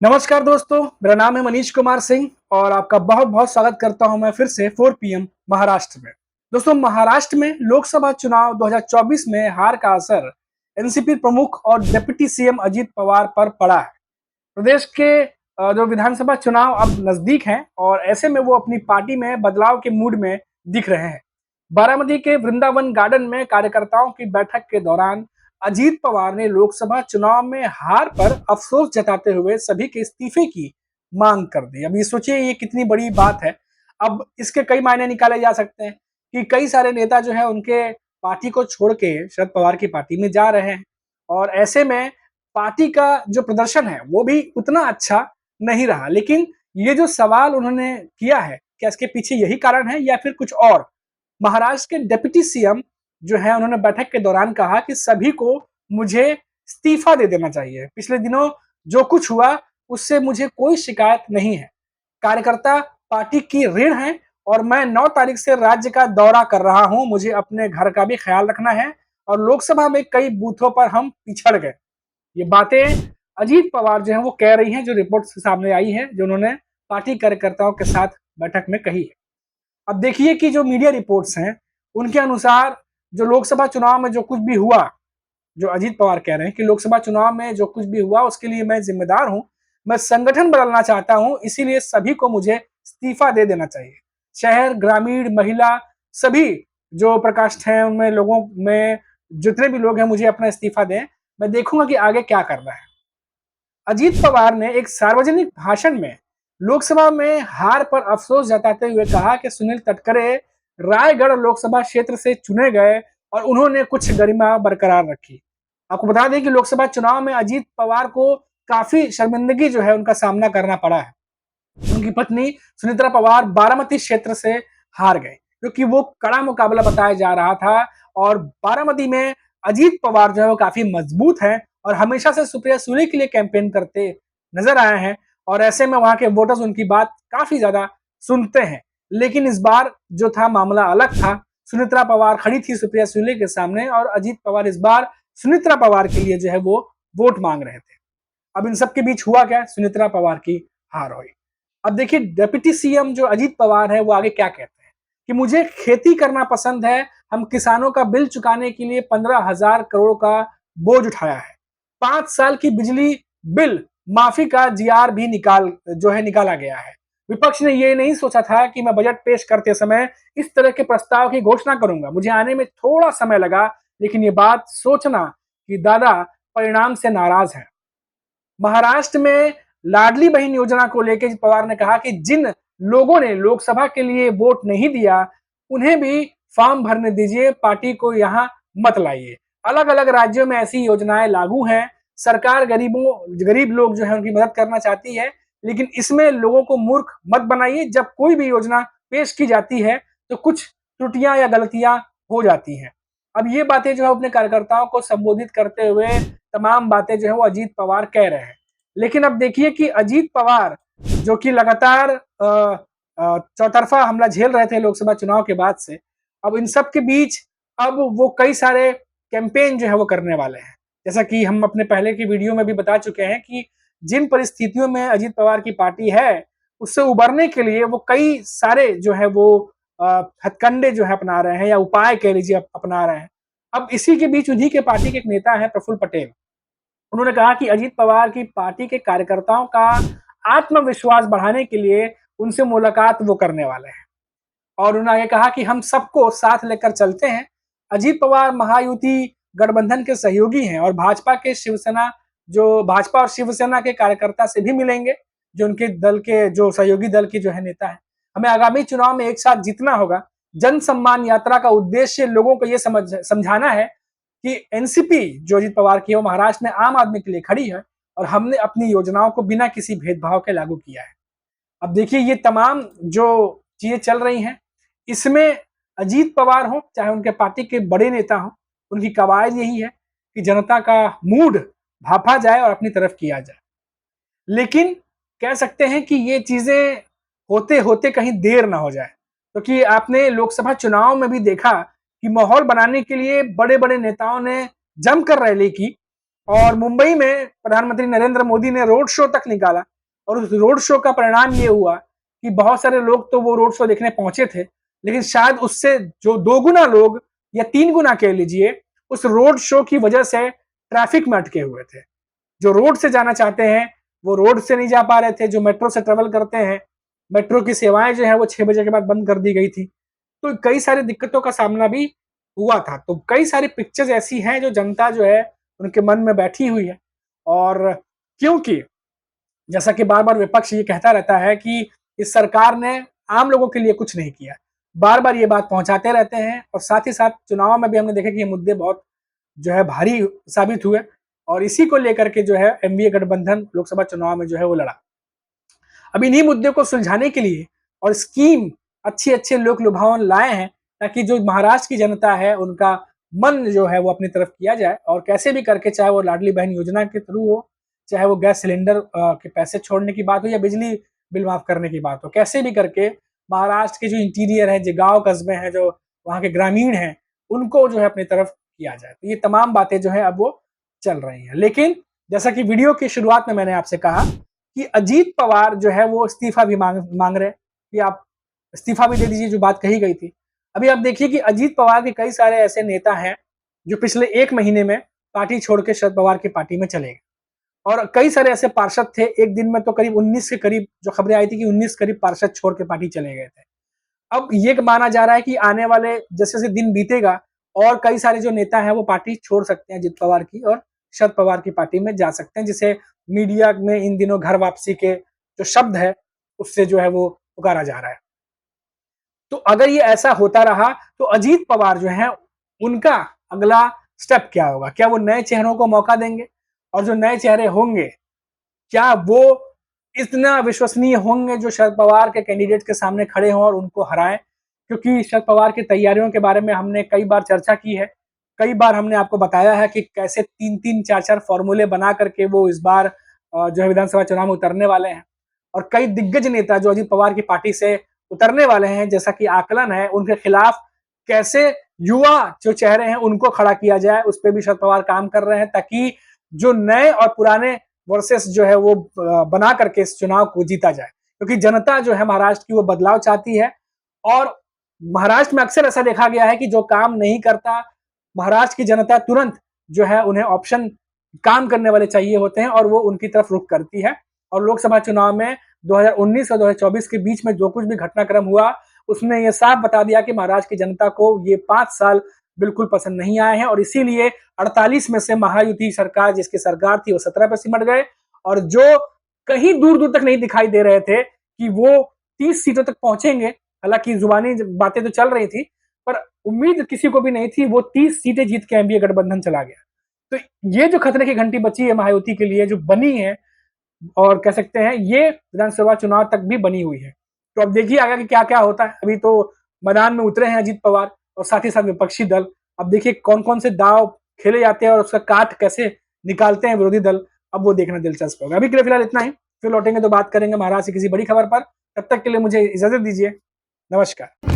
नमस्कार दोस्तों, मेरा नाम है मनीष कुमार सिंह और आपका बहुत बहुत स्वागत करता हूं मैं फिर से 4 पीएम महाराष्ट्र में। दोस्तों, महाराष्ट्र में लोकसभा चुनाव 2024 में हार का असर एनसीपी प्रमुख और डिप्टी सीएम अजीत पवार पर पड़ा है। प्रदेश के जो विधानसभा चुनाव अब नजदीक हैं और ऐसे में वो अपनी पार्टी में बदलाव के मूड में दिख रहे हैं। बारामती के वृंदावन गार्डन में कार्यकर्ताओं की बैठक के दौरान अजीत पवार ने लोकसभा चुनाव में हार पर अफसोस जताते हुए सभी के इस्तीफे की मांग कर दी। अब ये सोचिए, ये कितनी बड़ी बात है। अब इसके कई मायने निकाले जा सकते हैं कि कई सारे नेता जो है उनके पार्टी को छोड़ के शरद पवार की पार्टी में जा रहे हैं और ऐसे में पार्टी का जो प्रदर्शन है वो भी उतना अच्छा नहीं रहा। लेकिन ये जो सवाल उन्होंने किया है, क्या इसके पीछे यही कारण है या फिर कुछ और? महाराष्ट्र के डिप्टी सीएम जो है उन्होंने बैठक के दौरान कहा कि सभी को मुझे इस्तीफा दे देना चाहिए। पिछले दिनों जो कुछ हुआ उससे मुझे कोई शिकायत नहीं है। कार्यकर्ता पार्टी की ऋण है और मैं 9 तारीख से राज्य का दौरा कर रहा हूं। मुझे अपने घर का भी ख्याल रखना है और लोकसभा में कई बूथों पर हम पिछड़ गए। ये बातें अजीत पवार जो है वो कह रही हैं, जो रिपोर्ट सामने आई है, जो उन्होंने पार्टी कार्यकर्ताओं के साथ बैठक में कही है। अब देखिए कि जो मीडिया रिपोर्ट्स हैं उनके अनुसार जो लोकसभा चुनाव में जो कुछ भी हुआ, जो अजीत पवार कह रहे हैं कि लोकसभा चुनाव में जो कुछ भी हुआ उसके लिए मैं जिम्मेदार हूं। मैं संगठन बदलना चाहता हूं, इसीलिए सभी को मुझे इस्तीफा दे देना चाहिए। शहर, ग्रामीण, महिला, सभी जो प्रकोष्ठ हैं उनमें लोगों में जितने भी लोग हैं मुझे अपना इस्तीफा दें। मैं देखूंगा कि आगे क्या करना है। अजीत पवार ने एक सार्वजनिक भाषण में लोकसभा में हार पर अफसोस जताते हुए कहा कि सुनील तटकरे रायगढ़ लोकसभा क्षेत्र से चुने गए और उन्होंने कुछ गरिमा बरकरार रखी। आपको बता दें कि लोकसभा चुनाव में अजीत पवार को काफी शर्मिंदगी जो है उनका सामना करना पड़ा है। उनकी पत्नी सुनित्रा पवार बारामती क्षेत्र से हार गए क्योंकि वो कड़ा मुकाबला बताया जा रहा था और बारामती में अजीत पवार जो है वो काफी मजबूत है और हमेशा से सुप्रिया सुले के लिए कैंपेन करते नजर आए हैं और ऐसे में वहां के वोटर्स उनकी बात काफी ज्यादा सुनते हैं। लेकिन इस बार जो था मामला अलग था। सुनित्रा पवार खड़ी थी सुप्रिया सुले के सामने और अजीत पवार इस बार सुनित्रा पवार के लिए जो है वो वोट मांग रहे थे। अब इन सब के बीच हुआ क्या? सुनित्रा पवार की हार हुई। अब देखिए डिप्टी सीएम जो अजीत पवार है वो आगे क्या कहते हैं कि मुझे खेती करना पसंद है। हम किसानों का बिल चुकाने के लिए 15,000 करोड़ का बोझ उठाया है। 5 साल की बिजली बिल माफी का जीआर भी निकाला गया है। विपक्ष ने ये नहीं सोचा था कि मैं बजट पेश करते समय इस तरह के प्रस्ताव की घोषणा करूंगा। मुझे आने में थोड़ा समय लगा, लेकिन ये बात सोचना कि दादा परिणाम से नाराज है। महाराष्ट्र में लाडली बहन योजना को लेकर पवार ने कहा कि जिन लोगों ने लोकसभा के लिए वोट नहीं दिया उन्हें भी फॉर्म भरने दीजिए, पार्टी को यहाँ मत लाइए। अलग अलग राज्यों में ऐसी योजनाएं लागू हैं। सरकार गरीब लोग जो है उनकी मदद करना चाहती है, लेकिन इसमें लोगों को मूर्ख मत बनाइए। जब कोई भी योजना पेश की जाती है तो कुछ त्रुटियां या गलतियां हो जाती हैं। अब ये बातें जो है अपने कार्यकर्ताओं को संबोधित करते हुए तमाम बातें जो है वो अजीत पवार कह रहे हैं। लेकिन अब देखिए कि अजीत पवार जो कि लगातार चौतरफा हमला झेल रहे थे लोकसभा चुनाव के बाद से, अब इन सब के बीच अब वो कई सारे कैंपेन जो है वो करने वाले हैं। जैसा कि हम अपने पहले की वीडियो में भी बता चुके हैं कि जिन परिस्थितियों में अजीत पवार की पार्टी है उससे उबरने के लिए वो कई सारे जो है वो हथकंडे जो है अपना रहे हैं या उपाय कह लीजिए अपना रहे हैं। अब इसी के बीच उन्हीं के पार्टी के एक नेता है प्रफुल्ल पटेल। उन्होंने कहा कि अजीत पवार की पार्टी के कार्यकर्ताओं का आत्मविश्वास बढ़ाने के लिए उनसे मुलाकात वो करने वाले हैं और उन्होंने आगे कहा कि हम सबको साथ लेकर चलते हैं। अजीत पवार महायुति गठबंधन के सहयोगी हैं और भाजपा और शिवसेना के कार्यकर्ता से भी मिलेंगे, जो उनके दल के जो सहयोगी दल की जो है नेता है। हमें आगामी चुनाव में एक साथ जीतना होगा। जन सम्मान यात्रा का उद्देश्य लोगों को ये समझाना है कि एनसीपी जो अजीत पवार की है वो महाराष्ट्र में आम आदमी के लिए खड़ी है और हमने अपनी योजनाओं को बिना किसी भेदभाव के लागू किया है। अब देखिए ये तमाम जो चीजें चल रही हैं इसमें अजीत पवार हो चाहे उनके पार्टी के बड़े नेता हो, उनकी कवायद यही है कि जनता का मूड भापा जाए और अपनी तरफ किया जाए। लेकिन कह सकते हैं कि ये चीजें होते होते कहीं देर ना हो जाए, क्योंकि आपने लोकसभा चुनाव में भी देखा कि माहौल बनाने के लिए बड़े बड़े नेताओं ने जमकर रैली की और मुंबई में प्रधानमंत्री नरेंद्र मोदी ने रोड शो तक निकाला। और उस रोड शो का परिणाम ये हुआ कि बहुत सारे लोग तो वो रोड शो देखने पहुंचे थे, लेकिन शायद उससे जो 2 गुना लोग या 3 गुना कह लीजिए, उस रोड शो की वजह से ट्रैफिक में अटके हुए थे। जो रोड से जाना चाहते हैं, वो रोड से नहीं जा पा रहे थे, जो मेट्रो से ट्रेवल करते हैं, मेट्रो की सेवाएं जो है वो 6 बजे के बाद बंद कर दी गई थी। तो कई सारी दिक्कतों का सामना भी हुआ था। तो कई सारी पिक्चर्स ऐसी हैं जो जनता जो है उनके मन में बैठी हुई है। और क्योंकि जैसा कि बार-बार विपक्ष ये कहता रहता है कि इस सरकार ने आम लोगों के लिए कुछ नहीं किया। बार-बार ये बात पहुँचाते रहते हैं और साथ ही साथ चुनाव में भी हमने देखा कि ये मुद्दे बहुत जो है भारी साबित हुए और इसी को लेकर के जो है एनडीए गठबंधन लोकसभा चुनाव में जो है वो लड़ा। अब इन्हीं मुद्दे को सुलझाने के लिए और स्कीम अच्छे-अच्छे लोक लुभावन लाए हैं ताकि जो महाराष्ट्र की जनता है उनका मन जो है वो अपनी तरफ किया जाए और कैसे भी करके चाहे वो लाडली बहन योजना के थ्रू हो, चाहे वो गैस सिलेंडर के पैसे छोड़ने की बात हो या बिजली बिल माफ करने की बात हो, कैसे भी करके महाराष्ट्र के जो इंटीरियर है, जो गाँव कस्बे हैं, जो वहाँ के ग्रामीण हैं, उनको जो है अपनी तरफ किया जाए। तो ये तमाम बातें जो है अब वो चल रही हैं। लेकिन जैसा कि वीडियो की शुरुआत में मैंने आपसे कहा कि अजीत पवार जो है वो इस्तीफा भी मांग रहे हैं कि आप इस्तीफा भी दे दीजिए, जो बात कही गई थी। अभी आप देखिए कि अजीत पवार के कई सारे ऐसे नेता हैं जो पिछले 1 महीने में पार्टी छोड़ के शरद पवार की पार्टी में चले गए और कई सारे ऐसे पार्षद थे, एक दिन में तो करीब 19 के करीब जो खबरें आई थी कि 19 करीब पार्षद छोड़ के पार्टी चले गए थे। अब ये माना जा रहा है कि आने वाले जैसे-जैसे दिन बीतेगा और कई सारे जो नेता हैं वो पार्टी छोड़ सकते हैं अजीत पवार की और शरद पवार की पार्टी में जा सकते हैं, जिसे मीडिया में इन दिनों घर वापसी के जो शब्द है उससे जो है वो पुकारा जा रहा है। तो अगर ये ऐसा होता रहा तो अजीत पवार जो है उनका अगला स्टेप क्या होगा? क्या वो नए चेहरों को मौका देंगे? और जो नए चेहरे होंगे, क्या वो इतना विश्वसनीय होंगे जो शरद पवार के कैंडिडेट के सामने खड़े हों और उनको हराएं? क्योंकि शरद पवार की तैयारियों के बारे में हमने कई बार चर्चा की है। कई बार हमने आपको बताया है कि कैसे 3-3 4-4 फॉर्मूले बना करके वो इस बार जो है विधानसभा चुनाव में उतरने वाले हैं। और कई दिग्गज नेता जो अजीत पवार की पार्टी से उतरने वाले हैं, जैसा कि आकलन है, उनके खिलाफ कैसे युवा जो चेहरे हैं उनको खड़ा किया जाए, उस पे भी शरद पवार काम कर रहे हैं ताकि जो नए और पुराने वर्सेस जो है वो बना करके इस चुनाव को जीता जाए। क्योंकि जनता जो है महाराष्ट्र की वो बदलाव चाहती है और महाराष्ट्र में अक्सर ऐसा देखा गया है कि जो काम नहीं करता, महाराष्ट्र की जनता तुरंत जो है उन्हें ऑप्शन काम करने वाले चाहिए होते हैं और वो उनकी तरफ रुख करती है। और लोकसभा चुनाव में 2019 और 2024 के बीच में जो कुछ भी घटनाक्रम हुआ, उसने ये साफ बता दिया कि महाराष्ट्र की जनता को ये 5 साल बिल्कुल पसंद नहीं आए हैं और इसीलिए 48 में से महायुति सरकार जिसकी सरकार थी वो 17 पे सिमट गए और जो कहीं दूर-दूर तक नहीं दिखाई दे रहे थे कि वो 30 सीटों तक पहुंचेंगे, हालांकि जुबानी बातें तो चल रही थी, पर उम्मीद किसी को भी नहीं थी, वो 30 सीटें जीत के एनडीए गठबंधन चला गया। तो ये जो खतरे की घंटी बची है महायुति के लिए, जो बनी है और कह सकते हैं ये विधानसभा चुनाव तक भी बनी हुई है। तो अब देखिए आगे कि क्या-क्या होता है। अभी तो मैदान में उतरे हैं अजीत पवार और साथ ही साथ विपक्षी दल। अब देखिए कौन-कौन से दांव खेले जाते हैं और उसका काट कैसे निकालते हैं विरोधी दल, अब वो देखना दिलचस्प होगा। अभी के लिए फिलहाल इतना ही, फिर लौटेंगे तो बात करेंगे महाराष्ट्र की किसी बड़ी खबर पर। तब तक के लिए मुझे इजाजत दीजिए। नमस्कार।